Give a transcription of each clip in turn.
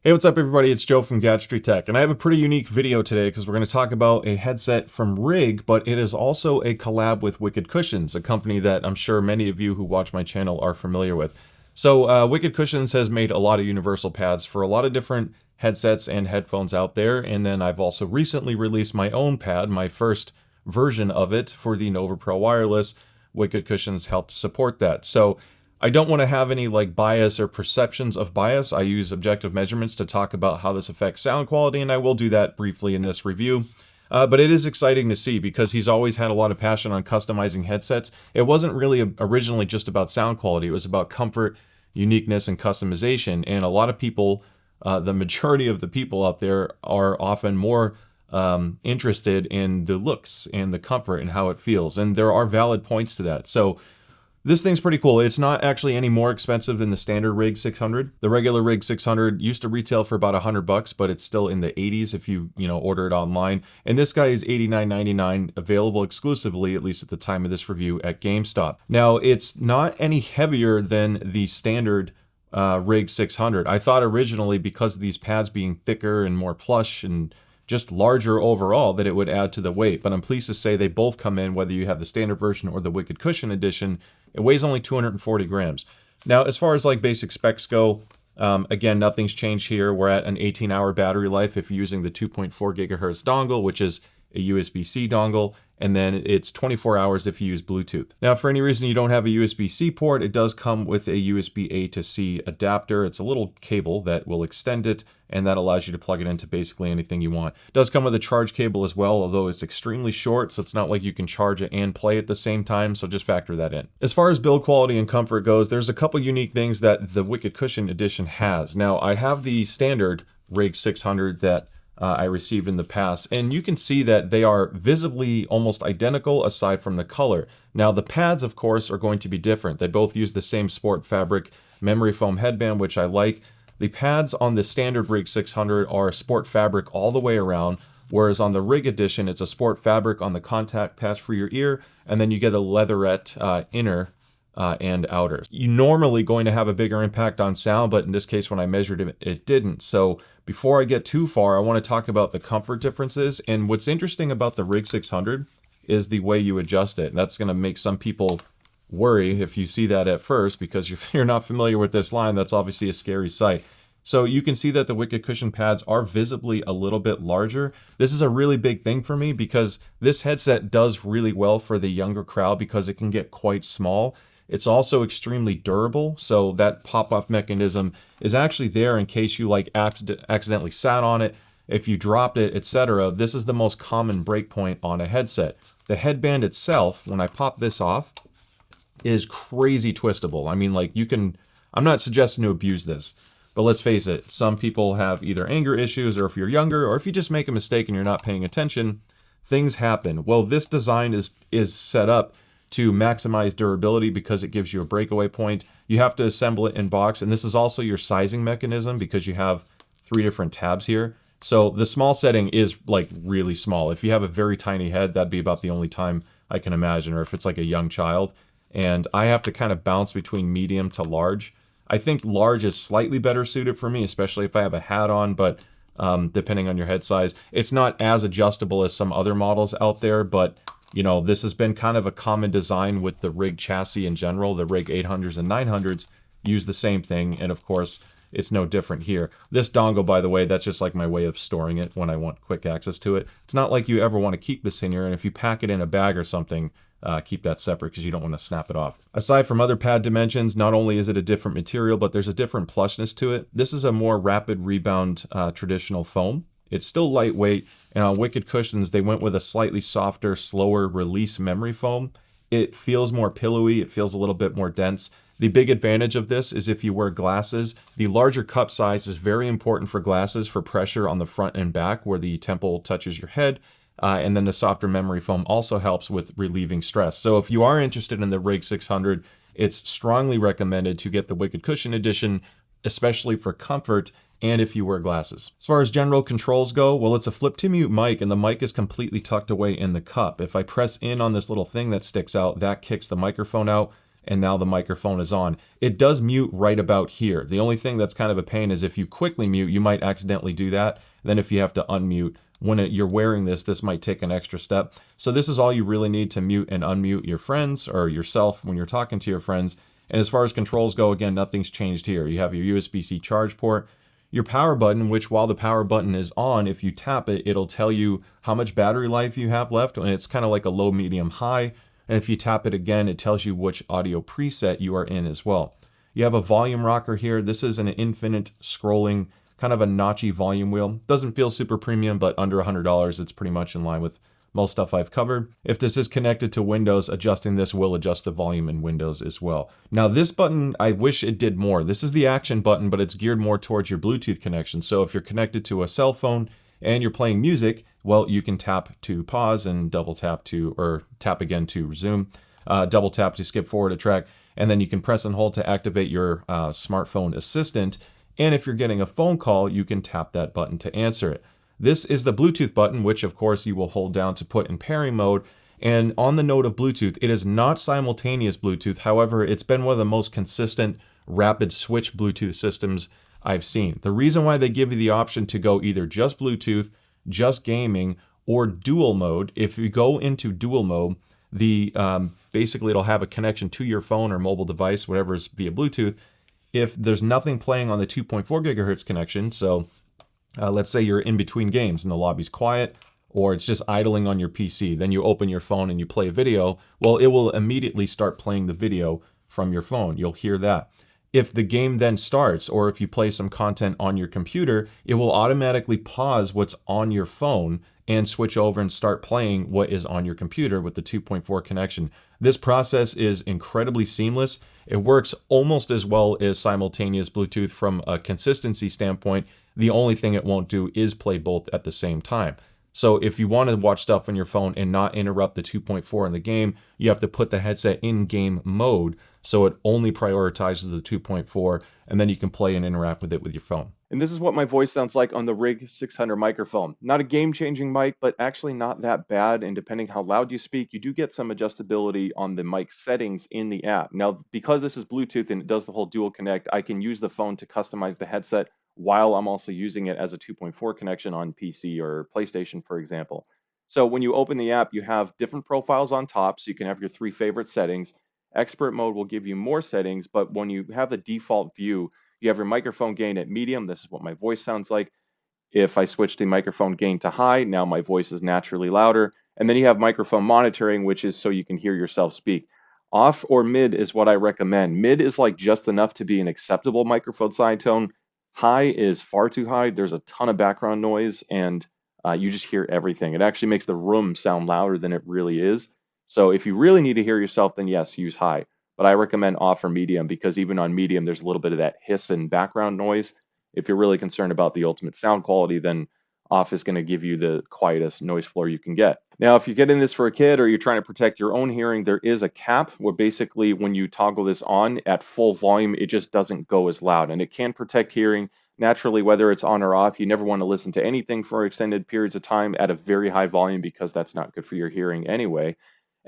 Hey, what's up everybody? It's Joe from Gadgetry Tech, and I have a pretty unique video today because we're going to talk about a headset from Rig, but it is also a collab with Wicked Cushions, a company that I'm sure many of you who watch my channel are familiar with. So Wicked Cushions has made a lot of universal pads for a lot of different headsets and headphones out there, and then I've also recently released my own pad, my first version of it for the Nova Pro Wireless. Wicked Cushions helped support that. So I don't want to have any bias or perceptions of bias. I use objective measurements to talk about how this affects sound quality, and I will do that briefly in this review. But it is exciting to see because he's always had a lot of passion on customizing headsets. It wasn't really originally just about sound quality. It was about comfort, uniqueness, and customization. And a lot of people, the majority of the people out there are often more interested in the looks and the comfort and how it feels. And there are valid points to that. So this thing's pretty cool. It's not actually any more expensive than the standard Rig 600. The regular Rig 600 used to retail for about $100, but it's still in the 80s if you order it online. And this guy is $89.99, available exclusively, at least at the time of this review, at GameStop. Now, it's not any heavier than the standard Rig 600. I thought originally, because of these pads being thicker and more plush and just larger overall, that it would add to the weight. But I'm pleased to say they both come in, whether you have the standard version or the Wicked Cushion edition. It weighs only 240 grams. Now, as far as basic specs go, again, nothing's changed here. We're at an 18-hour battery life if you're using the 2.4 gigahertz dongle, which is a USB-C dongle, and then it's 24 hours if you use Bluetooth. Now, for any reason you don't have a USB-C port, it does come with a USB-A to C adapter. It's a little cable that will extend it, and that allows you to plug it into basically anything you want. It does come with a charge cable as well, although it's extremely short, so it's not like you can charge it and play at the same time, so just factor that in. As far as build quality and comfort goes, there's a couple unique things that the Wicked Cushion edition has. Now, I have the standard Rig 600 that I received in the past, and you can see that they are visibly almost identical aside from the color. Now, the pads, of course, are going to be different. They both use the same sport fabric memory foam headband, which I like. The pads on the standard Rig 600 are sport fabric all the way around, whereas on the Rig edition, it's a sport fabric on the contact patch for your ear, and then you get a leatherette inner and outer. You're normally going to have a bigger impact on sound, but in this case, when I measured it, it didn't. So before I get too far, I want to talk about the comfort differences. And what's interesting about the Rig 600 is the way you adjust it. And that's going to make some people worry if you see that at first, because if you're not familiar with this line, that's obviously a scary sight. So you can see that the Wicked Cushion pads are visibly a little bit larger. This is a really big thing for me because this headset does really well for the younger crowd because it can get quite small. It's also extremely durable, so that pop-off mechanism is actually there in case you accidentally sat on it, if you dropped it, etc. This is the most common breakpoint on a headset. The headband itself, when I pop this off, is crazy twistable. I mean, I'm not suggesting to abuse this, but let's face it, some people have either anger issues, or if you're younger, or if you just make a mistake and you're not paying attention, things happen. Well, this design is set up to maximize durability because it gives you a breakaway point. You have to assemble it in box, and this is also your sizing mechanism because you have 3 different tabs here. So the small setting is really small. If you have a very tiny head, that'd be about the only time I can imagine, or if it's a young child. And I have to kind of bounce between medium to large. I think large is slightly better suited for me, especially if I have a hat on, but depending on your head size. It's not as adjustable as some other models out there, but this has been kind of a common design with the Rig chassis in general. The Rig 800s and 900s use the same thing, and of course, it's no different here. This dongle, by the way, that's just my way of storing it when I want quick access to it. It's not like you ever want to keep this in here, and if you pack it in a bag or something, keep that separate because you don't want to snap it off. Aside from other pad dimensions, not only is it a different material, but there's a different plushness to it. This is a more rapid rebound traditional foam. It's still lightweight, and on Wicked Cushions, they went with a slightly softer, slower release memory foam. It feels more pillowy, it feels a little bit more dense. The big advantage of this is if you wear glasses, the larger cup size is very important for glasses for pressure on the front and back where the temple touches your head. And then the softer memory foam also helps with relieving stress. So if you are interested in the Rig 600, it's strongly recommended to get the Wicked Cushion edition, especially for comfort and if you wear glasses. As far as general controls go, well, it's a flip to mute mic, and the mic is completely tucked away in the cup. If I press in on this little thing that sticks out, that kicks the microphone out. and now the microphone is on. It does mute right about here. The only thing that's kind of a pain is if you quickly mute, you might accidentally do that. Then if you have to unmute, when you're wearing this might take an extra step. So this is all you really need to mute and unmute your friends or yourself when you're talking to your friends. And as far as controls go, again, nothing's changed here. You have your USB-C charge port, your power button, which while the power button is on, if you tap it, it'll tell you how much battery life you have left. And it's kind of like a low, medium, high. And if you tap it again, it tells you which audio preset you are in as well. You have a volume rocker here. This is an infinite scrolling, kind of a notchy volume wheel. Doesn't feel super premium, but under $100, it's pretty much in line with most stuff I've covered. If this is connected to Windows, adjusting this will adjust the volume in Windows as well. Now this button, I wish it did more. This is the action button, but it's geared more towards your Bluetooth connection. So if you're connected to a cell phone and you're playing music, well, you can tap to pause and double tap to, or tap again to resume, double tap to skip forward a track, and then you can press and hold to activate your smartphone assistant. And if you're getting a phone call, you can tap that button to answer it. This is the Bluetooth button, which of course you will hold down to put in pairing mode. And on the note of Bluetooth, it is not simultaneous Bluetooth. However, it's been one of the most consistent rapid switch Bluetooth systems I've seen. The reason why they give you the option to go either just Bluetooth, just gaming, or dual mode, if you go into dual mode, basically it'll have a connection to your phone or mobile device, whatever is via Bluetooth. If there's nothing playing on the 2.4 gigahertz connection, so let's say you're in between games and the lobby's quiet, or it's just idling on your PC, then you open your phone and you play a video, well, it will immediately start playing the video from your phone. You'll hear that. If the game then starts, or if you play some content on your computer, it will automatically pause what's on your phone and switch over and start playing what is on your computer with the 2.4 connection. This process is incredibly seamless. It works almost as well as simultaneous Bluetooth from a consistency standpoint. The only thing it won't do is play both at the same time. So if you want to watch stuff on your phone and not interrupt the 2.4 in the game, you have to put the headset in game mode so it only prioritizes the 2.4, and then you can play and interact with it with your phone. And this is what my voice sounds like on the Rig 600 microphone. Not a game-changing mic, but actually not that bad. And depending how loud you speak, you do get some adjustability on the mic settings in the app. Now, because this is Bluetooth and it does the whole dual connect, I can use the phone to customize the headset while I'm also using it as a 2.4 connection on PC or PlayStation, for example. So when you open the app, you have different profiles on top, so you can have your 3 favorite settings. Expert mode will give you more settings, but when you have the default view, you have your microphone gain at medium. This is what my voice sounds like. If I switch the microphone gain to high, now my voice is naturally louder. And then you have microphone monitoring, which is so you can hear yourself speak. Off or mid is what I recommend. Mid is like just enough to be an acceptable microphone side tone. High is far too high. There's a ton of background noise and you just hear everything. It actually makes the room sound louder than it really is. So if you really need to hear yourself, then yes, use high. But I recommend off or medium because even on medium, there's a little bit of that hiss and background noise. If you're really concerned about the ultimate sound quality, then off is going to give you the quietest noise floor you can get. Now, if you're getting this for a kid or you're trying to protect your own hearing, there is a cap where basically when you toggle this on at full volume, it just doesn't go as loud and it can protect hearing. Naturally, whether it's on or off, you never want to listen to anything for extended periods of time at a very high volume because that's not good for your hearing anyway.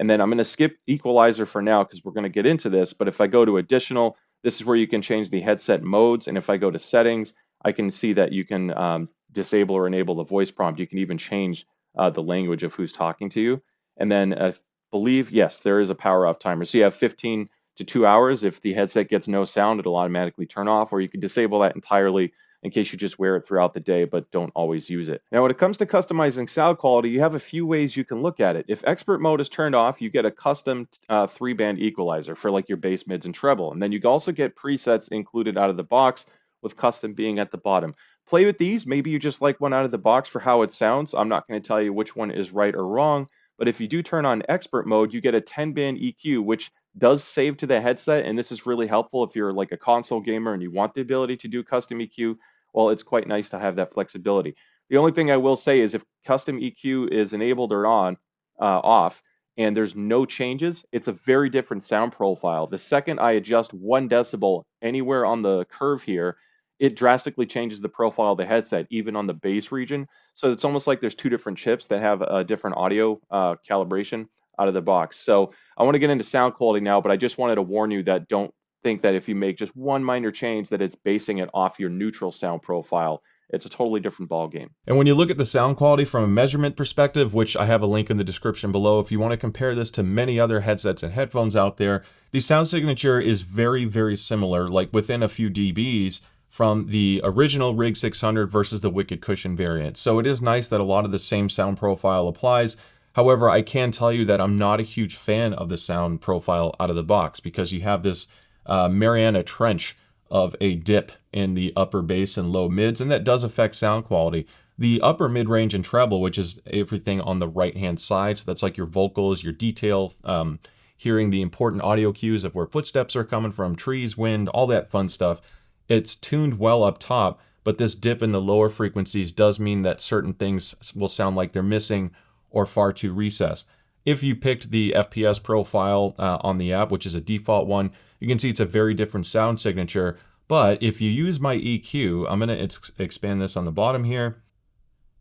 And then I'm going to skip equalizer for now because we're going to get into this. But if I go to additional, this is where you can change the headset modes. And if I go to settings, I can see that you can disable or enable the voice prompt. You can even change the language of who's talking to you. And then I believe, yes, there is a power off timer. So you have 15 to 2 hours. If the headset gets no sound, it'll automatically turn off, or you can disable that entirely in case you just wear it throughout the day but don't always use it. Now, when it comes to customizing sound quality, you have a few ways you can look at it. If expert mode is turned off, you get a custom 3-band equalizer for like your bass, mids, and treble. And then you also get presets included out of the box, with custom being at the bottom. Play with these. Maybe you just like one out of the box for how it sounds. I'm not going to tell you which one is right or wrong, but if you do turn on expert mode, you get a 10-band EQ, which does save to the headset, and this is really helpful if you're like a console gamer and you want the ability to do custom EQ. Well, it's quite nice to have that flexibility. The only thing I will say is if custom EQ is enabled or off, and there's no changes, it's a very different sound profile. The second I adjust 1 decibel anywhere on the curve here, it drastically changes the profile of the headset, even on the bass region. So it's almost like there's 2 different chips that have a different audio calibration. out of the box. So I want to get into sound quality now, but I just wanted to warn you that don't think that if you make just one minor change that it's basing it off your neutral sound profile. It's a totally different ball game. And when you look at the sound quality from a measurement perspective, which I have a link in the description below, if you want to compare this to many other headsets and headphones out there, the sound signature is very, very similar, like within a few dBs from the original Rig 600 versus the Wicked Cushion variant. So it is nice that a lot of the same sound profile applies. However, I can tell you that I'm not a huge fan of the sound profile out of the box because you have this Mariana Trench of a dip in the upper bass and low mids, and that does affect sound quality. The upper mid-range and treble, which is everything on the right-hand side, so that's like your vocals, your detail, hearing the important audio cues of where footsteps are coming from, trees, wind, all that fun stuff. It's tuned well up top, but this dip in the lower frequencies does mean that certain things will sound like they're missing or far too recessed. If you picked the FPS profile on the app, which is a default one, you can see it's a very different sound signature. But if you use my EQ, I'm going to expand this on the bottom here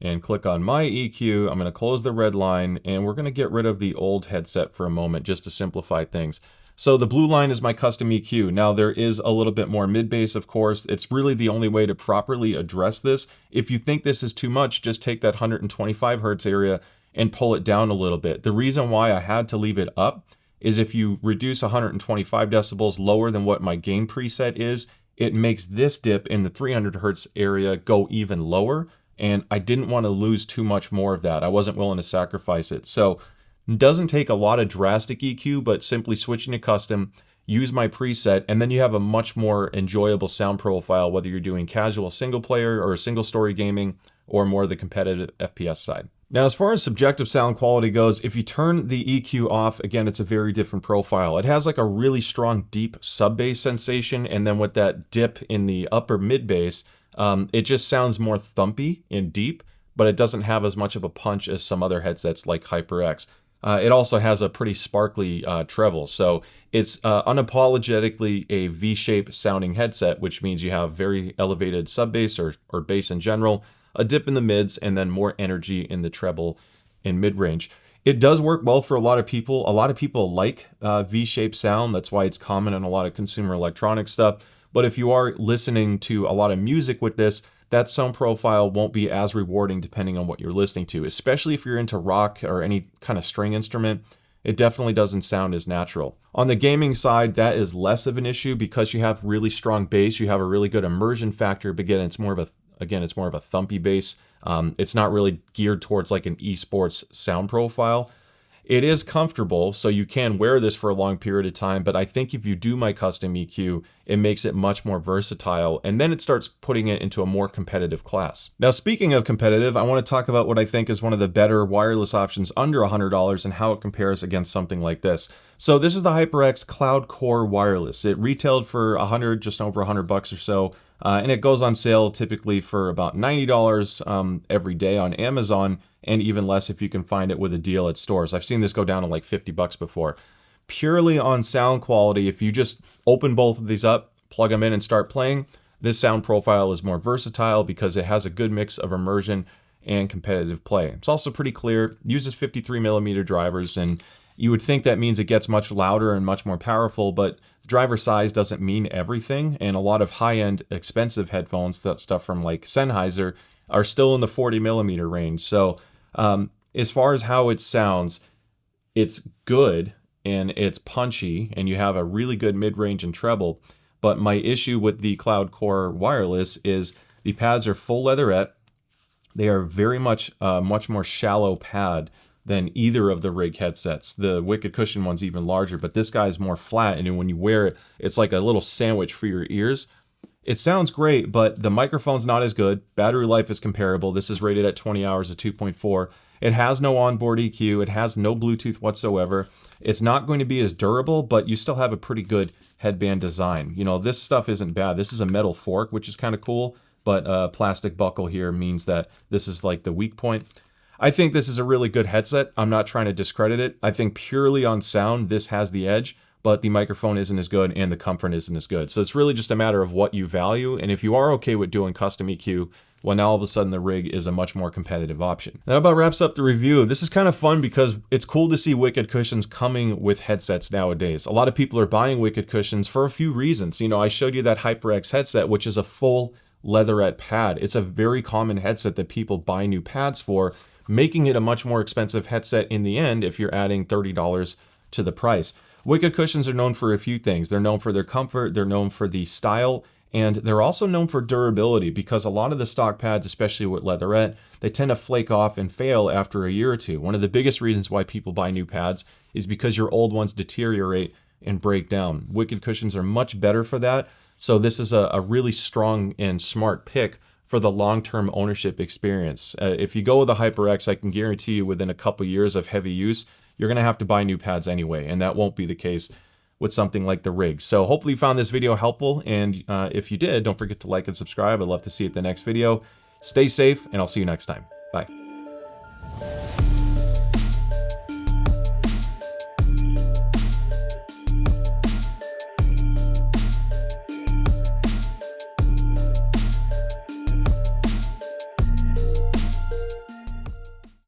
and click on my EQ. I'm going to close the red line and we're going to get rid of the old headset for a moment just to simplify things. So the blue line is my custom EQ. Now there is a little bit more mid-bass, of course. It's really the only way to properly address this. If you think this is too much, just take that 125 hertz area and pull it down a little bit. The reason why I had to leave it up is if you reduce 125 decibels lower than what my gain preset is, it makes this dip in the 300 hertz area go even lower. And I didn't want to lose too much more of that. I wasn't willing to sacrifice it. So it doesn't take a lot of drastic EQ, but simply switching to custom, use my preset, and then you have a much more enjoyable sound profile, whether you're doing casual single player or single story gaming or more the competitive FPS side. Now, as far as subjective sound quality goes, if you turn the EQ off, again, it's a very different profile. It has like a really strong deep sub-bass sensation, and then with that dip in the upper mid-bass, it just sounds more thumpy and deep, but it doesn't have as much of a punch as some other headsets like HyperX. It also has a pretty sparkly treble, so it's unapologetically a V-shaped sounding headset, which means you have very elevated sub-bass or bass in general, a dip in the mids, and then more energy in the treble and mid-range. It does work well for a lot of people. A lot of people like V-shaped sound. That's why it's common in a lot of consumer electronic stuff. But if you are listening to a lot of music with this, that sound profile won't be as rewarding depending on what you're listening to, especially if you're into rock or any kind of string instrument. It definitely doesn't sound as natural. On the gaming side, that is less of an issue because you have really strong bass. You have a really good immersion factor, but again, it's more of a thumpy bass. It's not really geared towards like an esports sound profile. It is comfortable, so you can wear this for a long period of time, but I think if you do my custom EQ, it makes it much more versatile, and then it starts putting it into a more competitive class. Now, speaking of competitive, I want to talk about what I think is one of the better wireless options under $100 and how it compares against something like this. So this is the HyperX Cloud Core Wireless. It retailed for just over $100 or so, and it goes on sale typically for about $90 every day on Amazon, and even less if you can find it with a deal at stores. I've seen this go down to like $50 before. Purely on sound quality, if you just open both of these up, plug them in and start playing, this sound profile is more versatile because it has a good mix of immersion and competitive play. It's also pretty clear, uses 53mm drivers, and you would think that means it gets much louder and much more powerful, but driver size doesn't mean everything, and a lot of high-end expensive headphones, stuff from like Sennheiser, are still in the 40mm range. So as far as how it sounds, it's good and it's punchy, and you have a really good mid-range and treble. But my issue with the Cloud Core Wireless is the pads are full leatherette. They are very much more shallow pad than either of the Rig headsets. The Wicked Cushion one's even larger, but this guy's more flat, and when you wear it, it's like a little sandwich for your ears. It sounds great, but the microphone's not as good. Battery life is comparable. This is rated at 20 hours at 2.4. It has no onboard EQ. It has no Bluetooth whatsoever. It's not going to be as durable, but you still have a pretty good headband design. You know, this stuff isn't bad. This is a metal fork, which is kind of cool, but a plastic buckle here means that this is like the weak point. I think this is a really good headset. I'm not trying to discredit it. I think purely on sound, this has the edge, but the microphone isn't as good and the comfort isn't as good. So it's really just a matter of what you value. And if you are okay with doing custom EQ, Well, now all of a sudden the Rig is a much more competitive option. That about wraps up the review. This is kind of fun because it's cool to see Wicked cushions coming with headsets nowadays. A lot of people are buying Wicked cushions for a few reasons. You know, I showed you that HyperX headset, which is a full leatherette pad. It's a very common headset that people buy new pads for, making it a much more expensive headset in the end if you're adding $30 to the price. Wicked cushions are known for a few things. They're known for their comfort, they're known for the style, and they're also known for durability because a lot of the stock pads, especially with leatherette, they tend to flake off and fail after a year or two. One of the biggest reasons why people buy new pads is because your old ones deteriorate and break down. Wicked cushions are much better for that, so this is a really strong and smart pick for the long-term ownership experience. If you go with a HyperX, I can guarantee you within a couple years of heavy use, you're gonna have to buy new pads anyway, and that won't be the case with something like the Rig. So hopefully you found this video helpful, and if you did, don't forget to like and subscribe. I'd love to see you at the next video. Stay safe, and I'll see you next time. Bye.